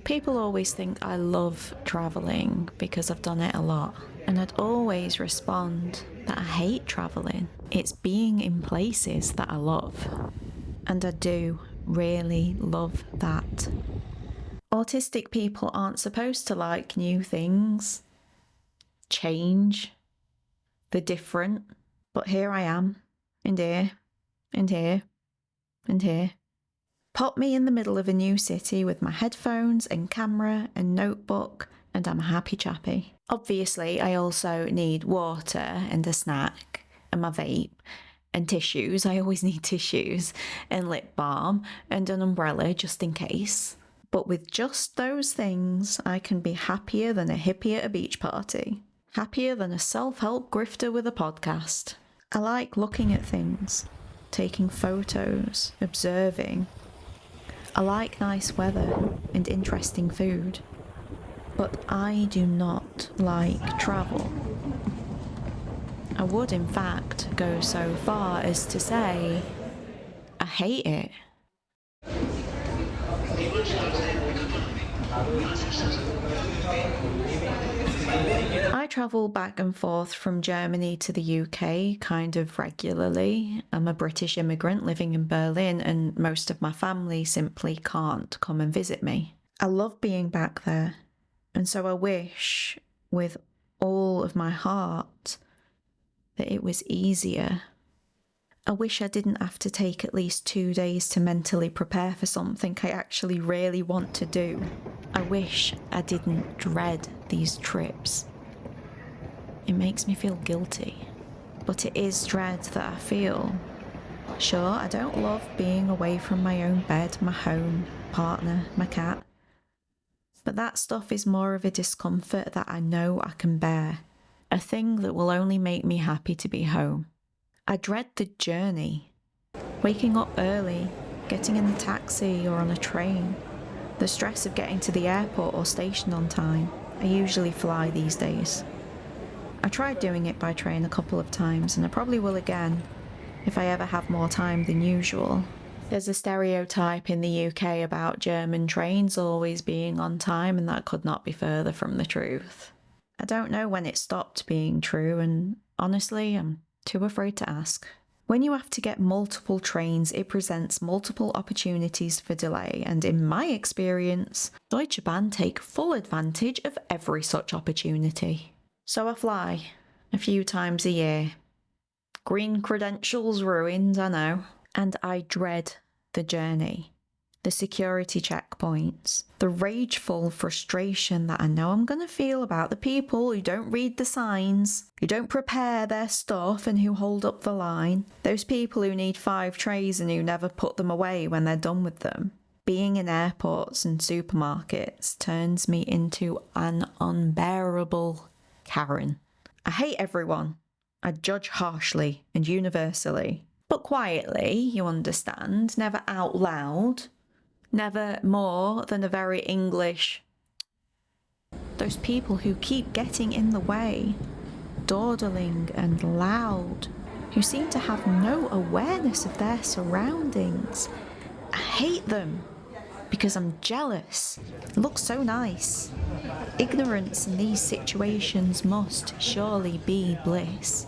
People always think I love travelling because I've done it a lot, and I'd always respond that I hate travelling. It's being in places that I love, and I do really love that. Autistic people aren't supposed to like new things, change, the different, but here I am, and here, and here, and here. Pop me in the middle of a new city with my headphones and camera and notebook, and I'm a happy chappy. Obviously, I also need water and a snack and my vape and tissues. I always need tissues and lip balm and an umbrella just in case. But with just those things, I can be happier than a hippie at a beach party. Happier than a self-help grifter with a podcast. I like looking at things, taking photos, observing. I like nice weather and interesting food, but I do not like travel. I would, in fact, go so far as to say I hate it. I travel back and forth from Germany to the UK kind of regularly. I'm a British immigrant living in Berlin, and most of my family simply can't come and visit me. I love being back there, and so I wish, with all of my heart, that it was easier. I wish I didn't have to take at least 2 days to mentally prepare for something I actually really want to do. I wish I didn't dread these trips. It makes me feel guilty, but it is dread that I feel. Sure, I don't love being away from my own bed, my home, partner, my cat, but that stuff is more of a discomfort that I know I can bear, a thing that will only make me happy to be home. I dread the journey, waking up early, getting in a taxi or on a train, the stress of getting to the airport or station on time. I usually fly these days. I tried doing it by train a couple of times, and I probably will again, if I ever have more time than usual. There's a stereotype in the UK about German trains always being on time, and that could not be further from the truth. I don't know when it stopped being true, and honestly, I'm too afraid to ask. When you have to get multiple trains, it presents multiple opportunities for delay, and in my experience, Deutsche Bahn take full advantage of every such opportunity. So I fly a few times a year. Green credentials ruined, I know. And I dread the journey, the security checkpoints, the rageful frustration that I know I'm going to feel about the people who don't read the signs, who don't prepare their stuff and who hold up the line, those people who need 5 trays and who never put them away when they're done with them. Being in airports and supermarkets turns me into an unbearable Karen. I hate everyone. I judge harshly and universally. But quietly, you understand, never out loud, never more than a very English. Those people who keep getting in the way, dawdling and loud, who seem to have no awareness of their surroundings. I hate them because I'm jealous. It looks so nice. Ignorance in these situations must surely be bliss.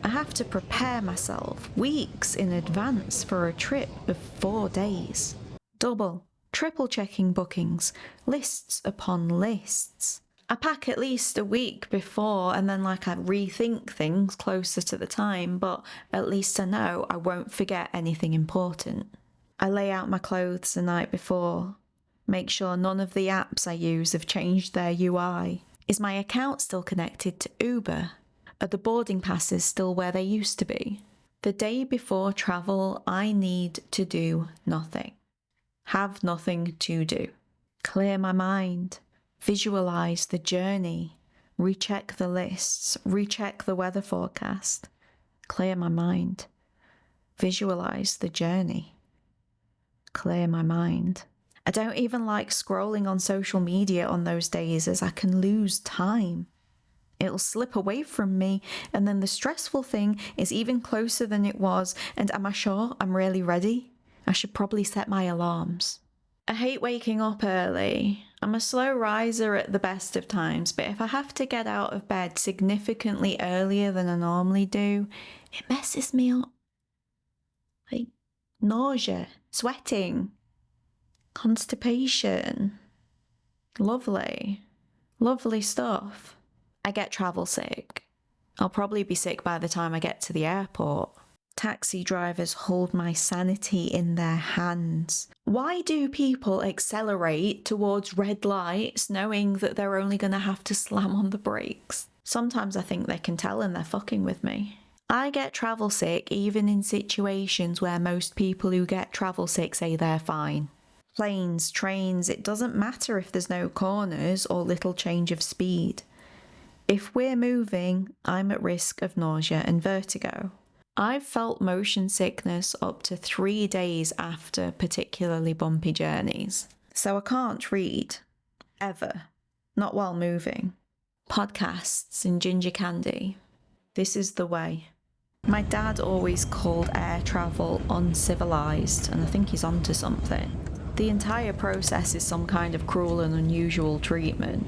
I have to prepare myself weeks in advance for a trip of 4 days. Double, triple checking bookings, lists upon lists. I pack at least a week before, and then I rethink things closer to the time, but at least I know I won't forget anything important. I lay out my clothes the night before, make sure none of the apps I use have changed their UI. Is my account still connected to Uber? Are the boarding passes still where they used to be? The day before travel, I need to do nothing. Have nothing to do. Clear my mind. Visualise the journey. Recheck the lists. Recheck the weather forecast. Clear my mind. Visualise the journey. Clear my mind. I don't even like scrolling on social media on those days, as I can lose time. It'll slip away from me, and then the stressful thing is even closer than it was, and am I sure I'm really ready? I should probably set my alarms. I hate waking up early. I'm a slow riser at the best of times, but if I have to get out of bed significantly earlier than I normally do, it messes me up. Like nausea, sweating, constipation. Lovely. Lovely stuff. I get travel sick. I'll probably be sick by the time I get to the airport. Taxi drivers hold my sanity in their hands. Why do people accelerate towards red lights knowing that they're only going to have to slam on the brakes? Sometimes I think they can tell and they're fucking with me. I get travel sick even in situations where most people who get travel sick say they're fine. Planes, trains, it doesn't matter if there's no corners or little change of speed. If we're moving, I'm at risk of nausea and vertigo. I've felt motion sickness up to 3 days after particularly bumpy journeys. So I can't read. Ever. Not while moving. Podcasts and ginger candy. This is the way. My dad always called air travel uncivilized, and I think he's onto something. The entire process is some kind of cruel and unusual treatment.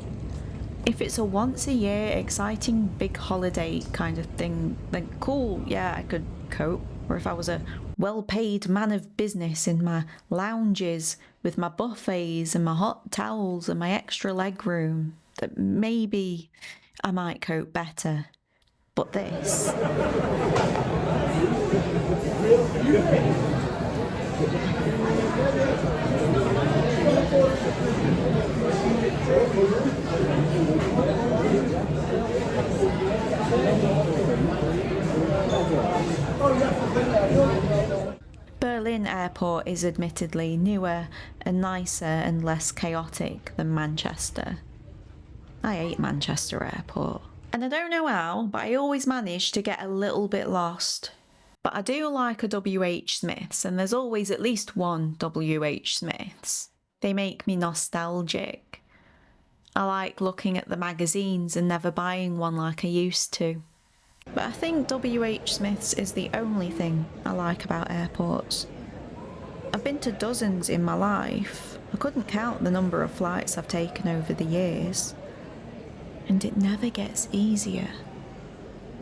If it's a once a year, exciting, big holiday kind of thing, then cool, yeah, I could cope. Or if I was a well-paid man of business in my lounges with my buffets and my hot towels and my extra legroom, that maybe I might cope better. But this... Berlin Airport is admittedly newer and nicer and less chaotic than Manchester. I hate Manchester Airport. And I don't know how, but I always manage to get a little bit lost. But I do like a W.H. Smith's, and there's always at least one W.H. Smith's. They make me nostalgic. I like looking at the magazines and never buying one like I used to. But I think W.H. Smith's is the only thing I like about airports. I've been to dozens in my life. I couldn't count the number of flights I've taken over the years. And it never gets easier.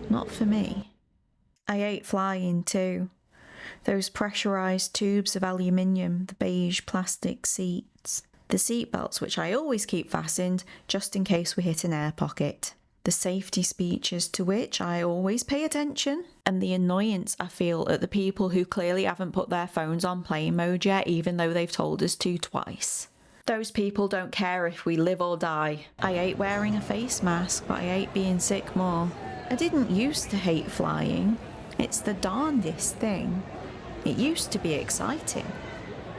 Not for me. I hate flying too. Those pressurised tubes of aluminium, the beige plastic seats, the seatbelts which I always keep fastened just in case we hit an air pocket, the safety speeches to which I always pay attention, and the annoyance I feel at the people who clearly haven't put their phones on plane mode yet even though they've told us to twice. Those people don't care if we live or die. I hate wearing a face mask, but I hate being sick more. I didn't used to hate flying. It's the darndest thing. It used to be exciting,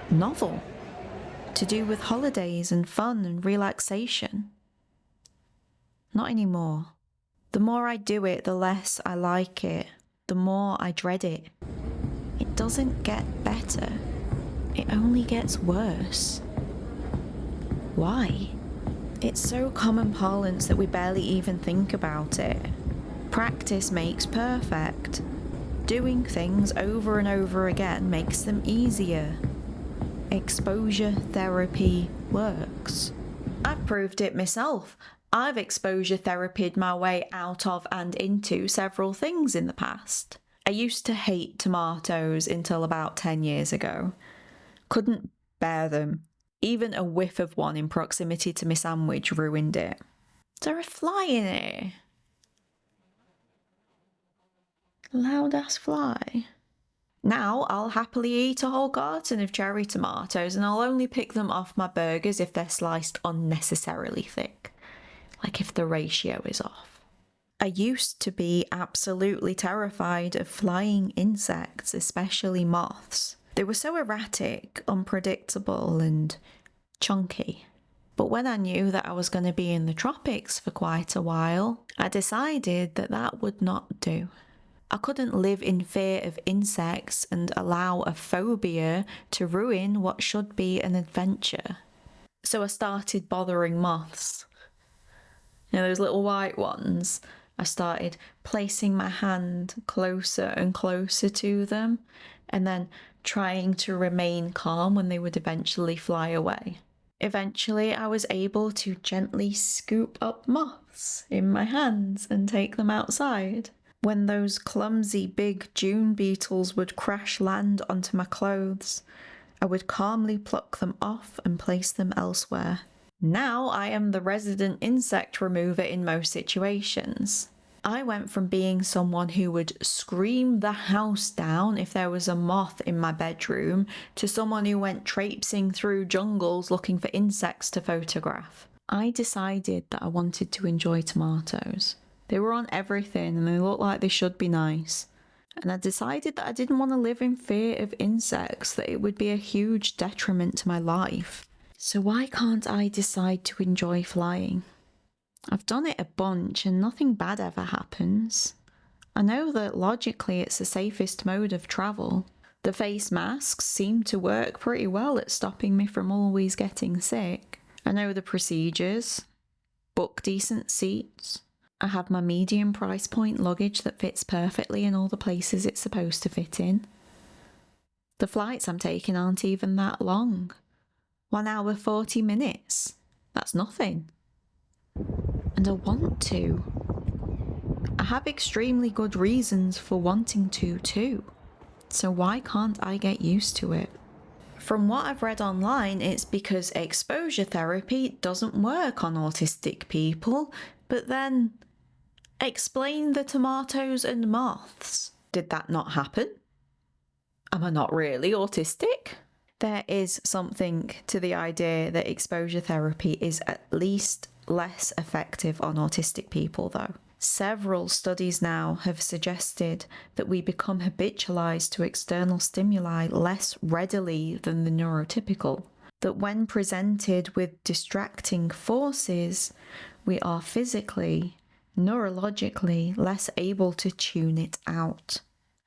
novel, to do with holidays and fun and relaxation. Not anymore. The more I do it, the less I like it, the more I dread it. It doesn't get better. It only gets worse. Why? It's so common parlance that we barely even think about it. Practice makes perfect. Doing things over and over again makes them easier. Exposure therapy works. I've proved it myself. I've exposure therapied my way out of and into several things in the past. I used to hate tomatoes until about 10 years ago. Couldn't bear them. Even a whiff of one in proximity to my sandwich ruined it. Is there a fly in it? Loud ass fly. Now I'll happily eat a whole carton of cherry tomatoes and I'll only pick them off my burgers if they're sliced unnecessarily thick. Like if the ratio is off. I used to be absolutely terrified of flying insects, especially moths. They were so erratic, unpredictable and chunky. But when I knew that I was going to be in the tropics for quite a while, I decided that that would not do. I couldn't live in fear of insects and allow a phobia to ruin what should be an adventure. So I started bothering moths. You know, those little white ones. I started placing my hand closer and closer to them and then trying to remain calm when they would eventually fly away. Eventually, I was able to gently scoop up moths in my hands and take them outside. When those clumsy big June beetles would crash land onto my clothes, I would calmly pluck them off and place them elsewhere. Now I am the resident insect remover in most situations. I went from being someone who would scream the house down if there was a moth in my bedroom to someone who went traipsing through jungles looking for insects to photograph. I decided that I wanted to enjoy tomatoes. They were on everything and they looked like they should be nice. And I decided that I didn't want to live in fear of insects, that it would be a huge detriment to my life. So why can't I decide to enjoy flying? I've done it a bunch and nothing bad ever happens. I know that logically it's the safest mode of travel. The face masks seem to work pretty well at stopping me from always getting sick. I know the procedures. Book decent seats. I have my medium price point luggage that fits perfectly in all the places it's supposed to fit in. The flights I'm taking aren't even that long. 1 hour 40 minutes. That's nothing. And I want to. I have extremely good reasons for wanting to too. So why can't I get used to it? From what I've read online, it's because exposure therapy doesn't work on autistic people, but then explain the tomatoes and moths. Did that not happen? Am I not really autistic? There is something to the idea that exposure therapy is at least less effective on autistic people, though. Several studies now have suggested that we become habitualized to external stimuli less readily than the neurotypical, that when presented with distracting forces, we are physically, neurologically less able to tune it out.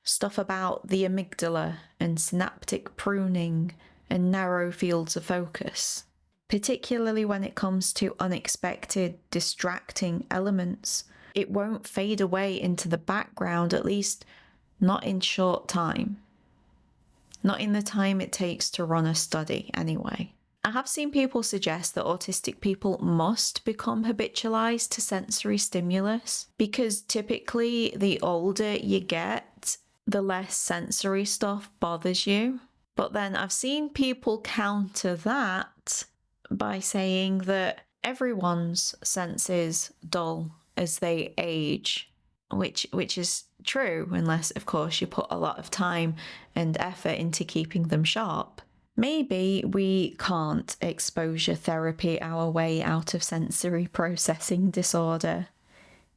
Stuff about the amygdala and synaptic pruning and narrow fields of focus, particularly when it comes to unexpected, distracting elements. It won't fade away into the background, at least not in short time. Not in the time it takes to run a study, anyway. I have seen people suggest that autistic people must become habitualized to sensory stimulus because typically the older you get, the less sensory stuff bothers you. But then I've seen people counter that by saying that everyone's senses dull as they age, which is true, unless, of course, you put a lot of time and effort into keeping them sharp. Maybe we can't exposure therapy our way out of sensory processing disorder.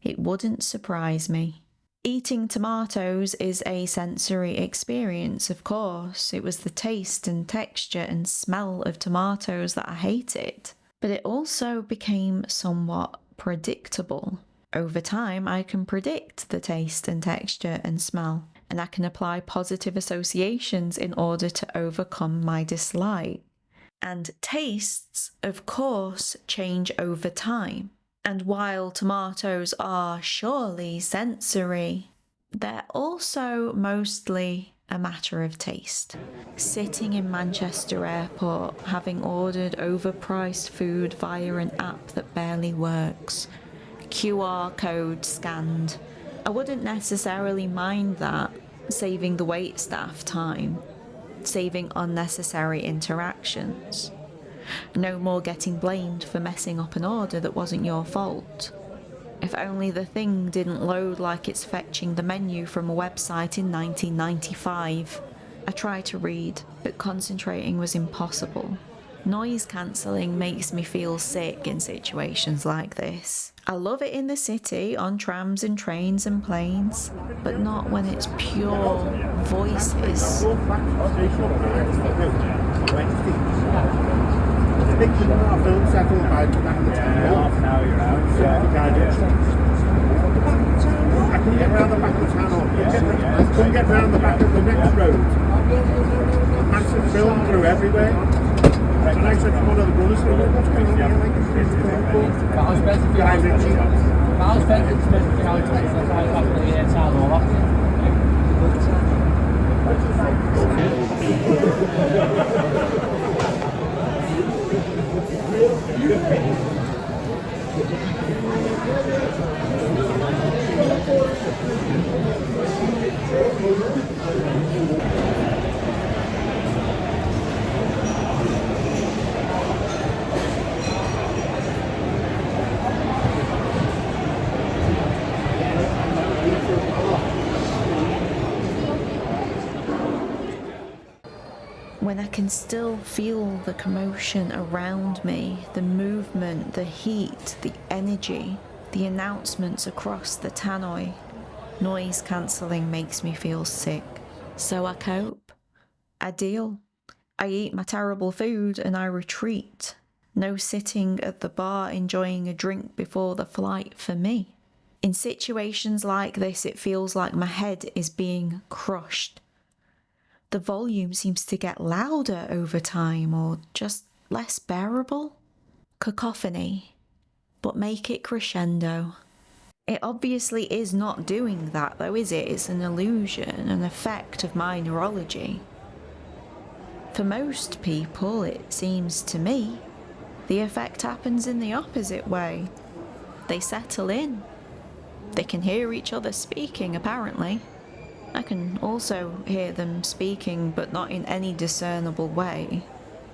It wouldn't surprise me. Eating tomatoes is a sensory experience, of course. It was the taste and texture and smell of tomatoes that I hated. But it also became somewhat predictable. Over time, I can predict the taste and texture and smell, and I can apply positive associations in order to overcome my dislike. And tastes, of course, change over time. And while tomatoes are surely sensory, they're also mostly a matter of taste. Sitting in Manchester Airport, having ordered overpriced food via an app that barely works, QR code scanned, I wouldn't necessarily mind that, saving the wait staff time, saving unnecessary interactions. No more getting blamed for messing up an order that wasn't your fault. If only the thing didn't load like it's fetching the menu from a website in 1995. I tried to read, but concentrating was impossible. Noise cancelling makes me feel sick in situations like this. I love it in the city, on trams and trains and planes, but not when it's pure voices. Big film set all by the back of the town. Half an hour you're out. I couldn't get round the back of the town. I couldn't get round the back of the next road. Massive film through everywhere. And I said to one of the brothers, what's going on here? I was better for Guy Ritchie. I was better for how it was. I was after the air time all off. When I can still feel the commotion around me, the movement, the heat, the energy, the announcements across the tannoy, noise cancelling makes me feel sick. So I cope. I deal. I eat my terrible food and I retreat. No sitting at the bar enjoying a drink before the flight for me. In situations like this, it feels like my head is being crushed. The volume seems to get louder over time or just less bearable. Cacophony, but make it crescendo. It obviously is not doing that though, is it? It's an illusion, an effect of my neurology. For most people, it seems to me, the effect happens in the opposite way. They settle in. They can hear each other speaking, apparently. I can also hear them speaking, but not in any discernible way.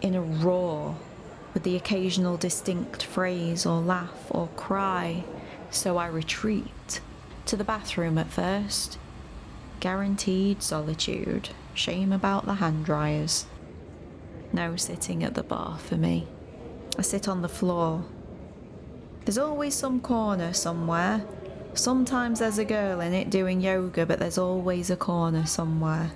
In a roar, with the occasional distinct phrase or laugh or cry. So I retreat. To the bathroom at first. Guaranteed solitude. Shame about the hand dryers. No sitting at the bar for me. I sit on the floor. There's always some corner somewhere. Sometimes there's a girl in it doing yoga, but there's always a corner somewhere.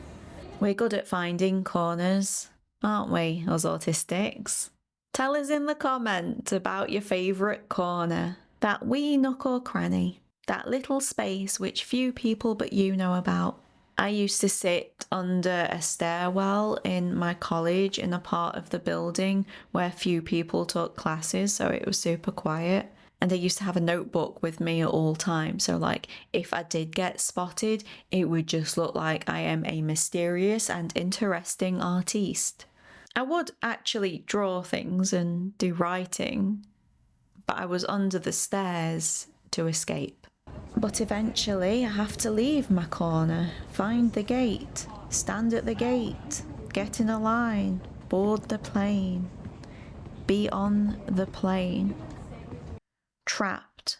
We're good at finding corners, aren't we, us autistics? Tell us in the comments about your favourite corner. That wee nook or cranny. That little space which few people but you know about. I used to sit under a stairwell in my college in a part of the building where few people took classes, so it was super quiet. And I used to have a notebook with me at all times. So like if I did get spotted, it would just look like I am a mysterious and interesting artiste. I would actually draw things and do writing, but I was under the stairs to escape. But eventually I have to leave my corner, find the gate, stand at the gate, get in a line, board the plane, be on the plane. Trapped,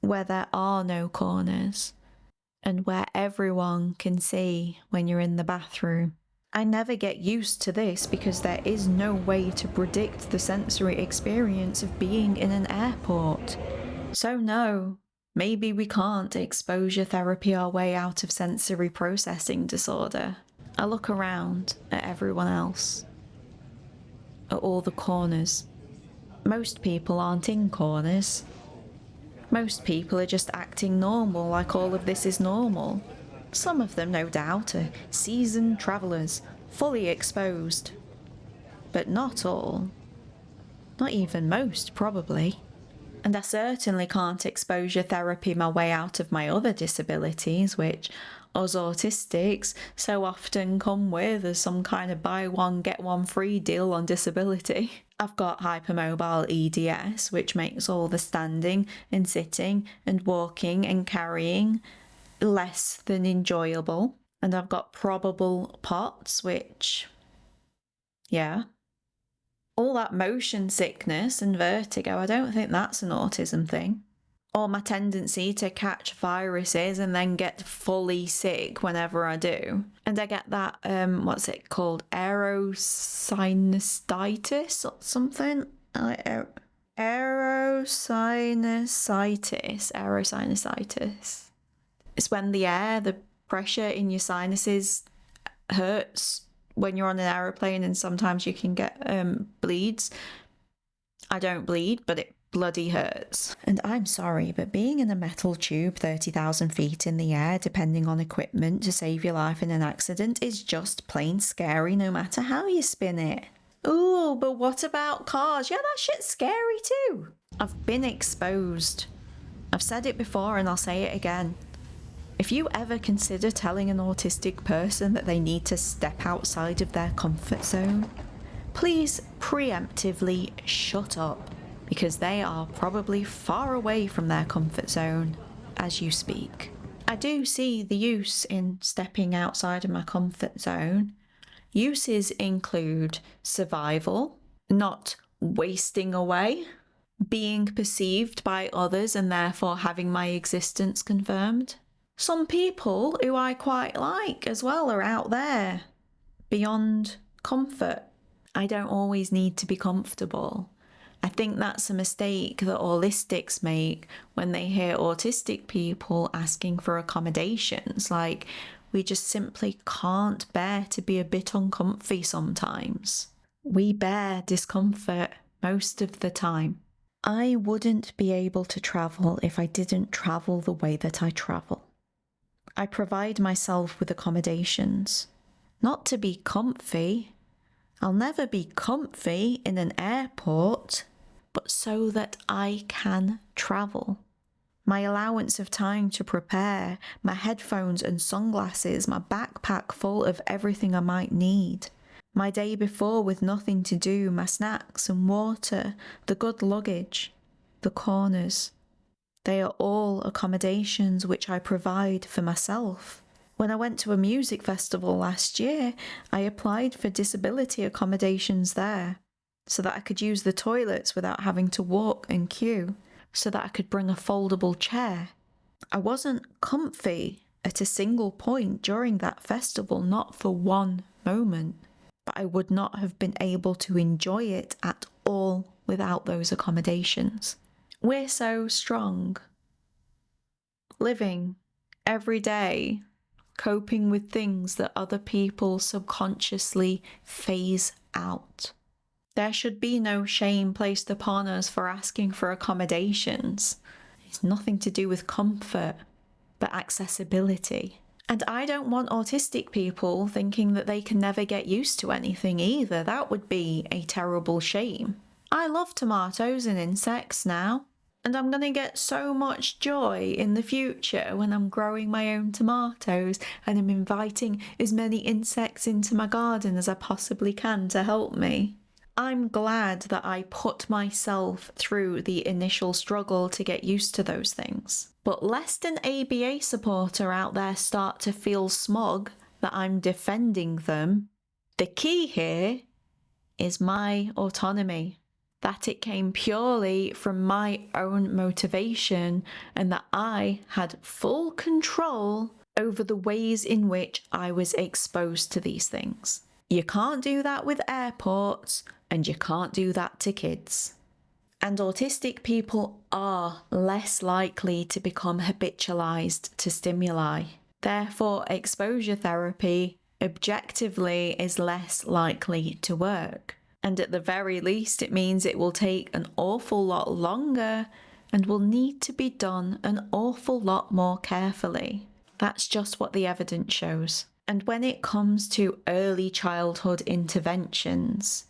where there are no corners, and where everyone can see when you're in the bathroom. I never get used to this because there is no way to predict the sensory experience of being in an airport. So no, maybe we can't exposure therapy our way out of sensory processing disorder. I look around at everyone else, at all the corners. Most people aren't in corners. Most people are just acting normal, like all of this is normal. Some of them, no doubt, are seasoned travellers, fully exposed. But not all. Not even most, probably. And I certainly can't exposure therapy my way out of my other disabilities, which us autistics so often come with as some kind of buy one get one free deal on disability. I've got hypermobile EDS, which makes all the standing and sitting and walking and carrying less than enjoyable. And I've got probable POTS, which, yeah. All that motion sickness and vertigo, I don't think that's an autism thing. Or my tendency to catch viruses and then get fully sick whenever I do. And I get that, what's it called? Aerosinusitis or something? Aerosinusitis. It's when the pressure in your sinuses hurts when you're on an aeroplane, and sometimes you can get bleeds. I don't bleed, but it bloody hurts. And I'm sorry, but being in a metal tube 30,000 feet in the air, depending on equipment to save your life in an accident, is just plain scary no matter how you spin it. Ooh, but what about cars? Yeah, that shit's scary too. I've been exposed. I've said it before and I'll say it again. If you ever consider telling an autistic person that they need to step outside of their comfort zone, please preemptively shut up, because they are probably far away from their comfort zone as you speak. I do see the use in stepping outside of my comfort zone. Uses include survival, not wasting away, being perceived by others and therefore having my existence confirmed. Some people who I quite like as well are out there, beyond comfort. I don't always need to be comfortable. I think that's a mistake that Aulistics make when they hear autistic people asking for accommodations. Like, we just simply can't bear to be a bit uncomfy sometimes. We bear discomfort most of the time. I wouldn't be able to travel if I didn't travel the way that I travel. I provide myself with accommodations, not to be comfy. I'll never be comfy in an airport, but so that I can travel. My allowance of time to prepare, my headphones and sunglasses, my backpack full of everything I might need, my day before with nothing to do, my snacks and water, the good luggage, the corners. They are all accommodations which I provide for myself. When I went to a music festival last year, I applied for disability accommodations there, so that I could use the toilets without having to walk and queue, so that I could bring a foldable chair. I wasn't comfy at a single point during that festival, not for one moment, but I would not have been able to enjoy it at all without those accommodations. We're so strong. Living every day, coping with things that other people subconsciously phase out. There should be no shame placed upon us for asking for accommodations. It's nothing to do with comfort, but accessibility. And I don't want autistic people thinking that they can never get used to anything either. That would be a terrible shame. I love tomatoes and insects now, and I'm going to get so much joy in the future when I'm growing my own tomatoes and I'm inviting as many insects into my garden as I possibly can to help me. I'm glad that I put myself through the initial struggle to get used to those things. But lest an ABA supporter out there start to feel smug that I'm defending them, the key here is my autonomy. That it came purely from my own motivation and that I had full control over the ways in which I was exposed to these things. You can't do that with airports, and you can't do that to kids. And autistic people are less likely to become habitualized to stimuli. Therefore, exposure therapy objectively is less likely to work. And at the very least, it means it will take an awful lot longer and will need to be done an awful lot more carefully. That's just what the evidence shows. And when it comes to early childhood interventions,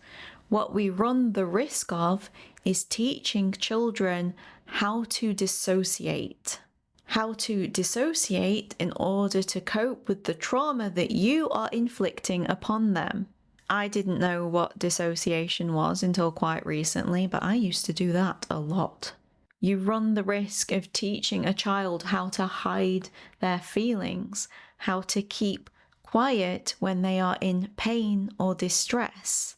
what we run the risk of is teaching children how to dissociate. How to dissociate in order to cope with the trauma that you are inflicting upon them. I didn't know what dissociation was until quite recently, but I used to do that a lot. You run the risk of teaching a child how to hide their feelings, how to keep quiet when they are in pain or distress.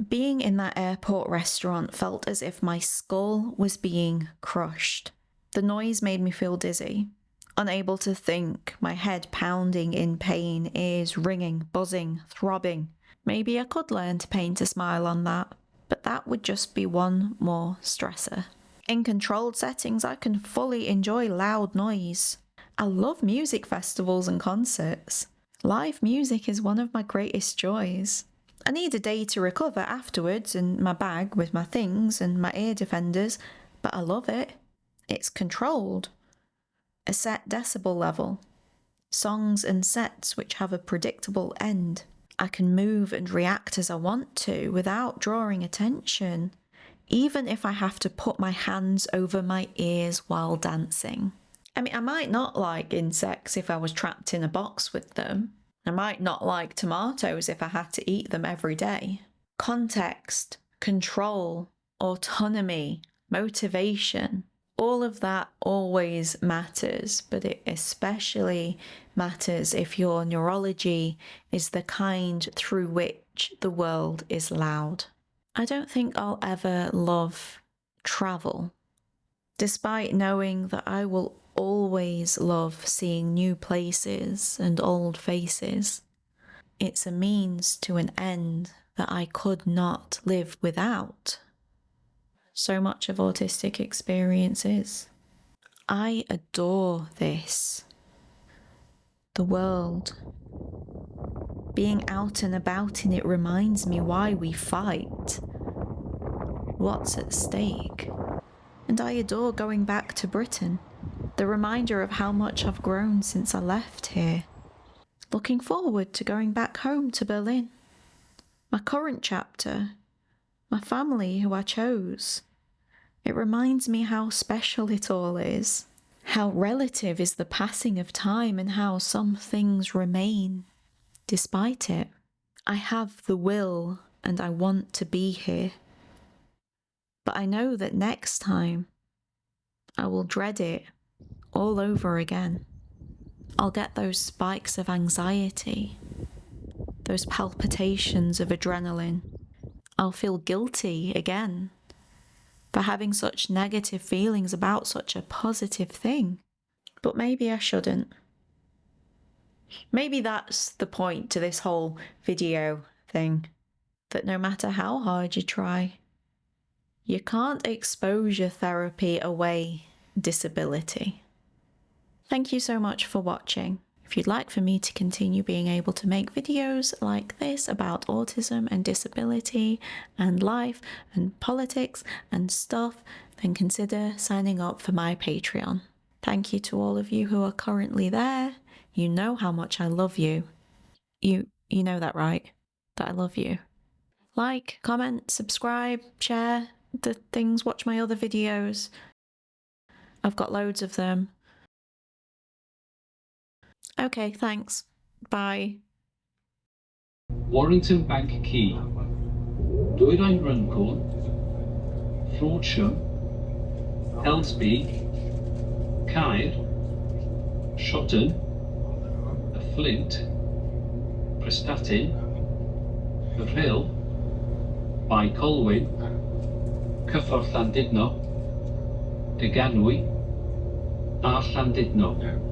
Being in that airport restaurant felt as if my skull was being crushed. The noise made me feel dizzy, unable to think, my head pounding in pain, ears ringing, buzzing, throbbing. Maybe I could learn to paint a smile on that, but that would just be one more stressor. In controlled settings, I can fully enjoy loud noise. I love music festivals and concerts. Live music is one of my greatest joys. I need a day to recover afterwards and my bag with my things and my ear defenders, but I love it. It's controlled. A set decibel level. Songs and sets which have a predictable end. I can move and react as I want to without drawing attention, even if I have to put my hands over my ears while dancing. I mean, I might not like insects if I was trapped in a box with them. I might not like tomatoes if I had to eat them every day. Context, control, autonomy, motivation, all of that always matters, but it especially matters if your neurology is the kind through which the world is loud. I don't think I'll ever love travel, despite knowing that I will always love seeing new places and old faces. It's a means to an end that I could not live without. So much of autistic experience is. I adore this. The world. Being out and about in it reminds me why we fight. What's at stake? And I adore going back to Britain. The reminder of how much I've grown since I left here. Looking forward to going back home to Berlin. My current chapter. My family who I chose. It reminds me how special it all is. How relative is the passing of time and how some things remain despite it. I have the will and I want to be here. But I know that next time I will dread it all over again. I'll get those spikes of anxiety, those palpitations of adrenaline. I'll feel guilty again for having such negative feelings about such a positive thing. But maybe I shouldn't. Maybe that's the point to this whole video thing, that no matter how hard you try, you can't exposure therapy away disability. Thank you so much for watching. If you'd like for me to continue being able to make videos like this about autism and disability and life and politics and stuff, then consider signing up for my Patreon. Thank you to all of you who are currently there. You know how much I love you. You know that, right? That I love you. Like, comment, subscribe, share the things, watch my other videos. I've got loads of them. Okay, thanks. Bye. Warrington Bank Key, Dwyrain Runcorn, Frodsham, Helsby, Caer, Shotton, Flint, Prestatyn, Rhyl, Bai Colwyn, Cyffordd Llandudno, Deganwy, a Llandudno.